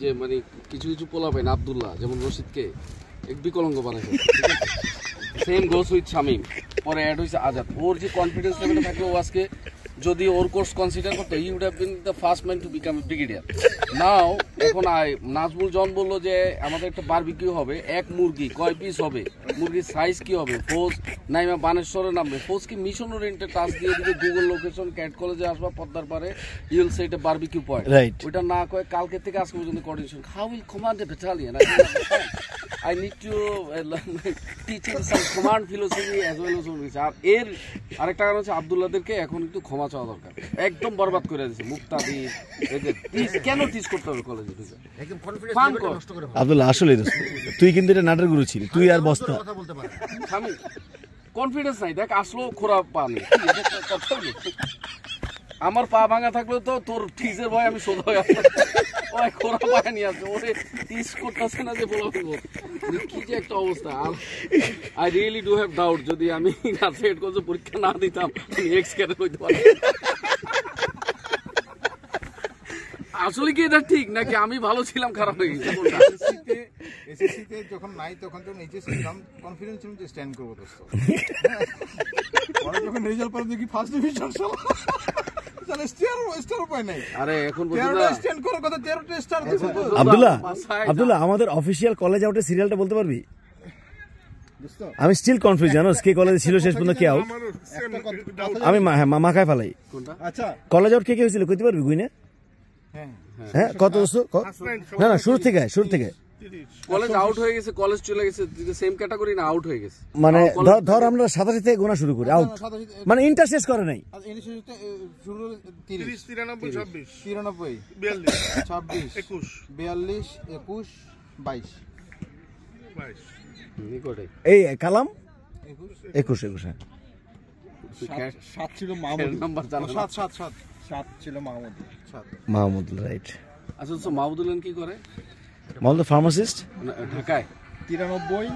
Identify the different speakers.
Speaker 1: যে মানে কিছু কিছু পোলাবেন আব্দুল্লাহ যেমন রশিদকে এক বিকলঙ্গ বানাইছে সেম গোস উইথ শামিম পরে অ্যাড হয়েছে আজাদ ওর যে কনফিডেন্স লেভেলে থাকে ও আজকে যদি ওর কোর্স কনসিডার করতো he would have been the first man to become a brigadier now এখন নাজমুল জন বললো যে আমাদের একটা বারবিকিউ হবে এক মুরগি কয় পিস হবে মুরগির সাইজ কি হবে ফোজ নাইমা বানেশ্বরে নামবে ফোজ কি মিশন ওরিয়েন্টেড টাস্ক দিয়ে দিকে গুগল লোকেশন ক্যাট কলেজে আসবা পদ্মার পারে ইউল সে এটা বারবিকিউ পয়েন্ট ওইটা না কয় কালকে থেকে আজকে পর্যন্ত coordination how will command A battalion I need to teach him some command philosophy as well as all. আর এর আরেকটা কারণ হচ্ছে আব্দুল্লাহদেরকে এখন একটু ক্ষমা চাওয়া দরকার একদম বরবাদ করে দিয়েছে মুক্তাদি কেন টিচ করতে হবে কলেজে একদম কনফিডেন্স নষ্ট করে
Speaker 2: আব্দুল্লাহ আসলে তুই কিন্তু এটা নাটের গুরু ছিলি তুই আর বস্তা
Speaker 1: কথা বলতে পারে আমি কনফিডেন্স নাই দেখ আসলো খোরা পানি আমার পা ভাঙা থাকলেও তো তোর টিজের ভয় আমি সোজা হয়ে আসতাম ওই খোরা পায়ে নিয়ে আসছে ওরে টিজ করতেছে না যে বলা কি যে একটা অবস্থা I really do have doubt যদি আমি সেট কোর্স পরীক্ষা না দিতাম আমি এক্স ক্যাডেট হইতে পারতাম আসলে কি এটা ঠিক নাকি আমি ভালো ছিলাম খারাপ হয়ে গেছি
Speaker 3: এসএসসিতে যখন নাই তখন তো এইচএসসি ছিলাম কনফিডেন্স ছিল যে স্ট্যান্ড করব দোস্ত পরে যখন রেজাল্ট পড়ে দেখি ফার্স্ট ডিভিশন চলো তাহলে স্টার উপায় নাই
Speaker 1: আরে এখন পর্যন্ত
Speaker 3: স্ট্যান্ড করার কথা 13টা স্টার দিছো
Speaker 2: আব্দুল্লাহ আমাদের অফিশিয়াল কলেজ আউটের সিরিয়ালটা বলতে পারবি আমি স্টিল কনফিউজ জানোস কে কলেজে ছিল শেষ পর্যন্ত কে আউট আমি মাখায় ফেলাই
Speaker 3: আচ্ছা
Speaker 2: কলেজ আউট কে কে হয়েছিল কইতে পারবি গুইনে হ্যাঁ কত না না শুরু থেকে
Speaker 1: কলেজ আউট হয়ে গেছে কলেজ চলে গেছে সেম ক্যাটাগরি না আউট হয়ে গেছে
Speaker 2: মানে ধর আমরা 87 থেকে গোনা শুরু করি আউট মানে ইন্টার শেষ করে নাই
Speaker 3: শুরু
Speaker 4: 30 93 26
Speaker 3: 93 42 26 42 21 22
Speaker 2: এই কালাম 21 হ্যাঁ
Speaker 3: 7 ছিল মাহমুদ
Speaker 1: নাম্বার জানো
Speaker 3: 7 ছিল
Speaker 2: মাহমুদ রাইট
Speaker 1: আচ্ছা তো মাহমুদুল্লাহ কি করে
Speaker 2: মাহমুদ ফার্মাসিস্ট
Speaker 1: ঢাকায়
Speaker 3: 93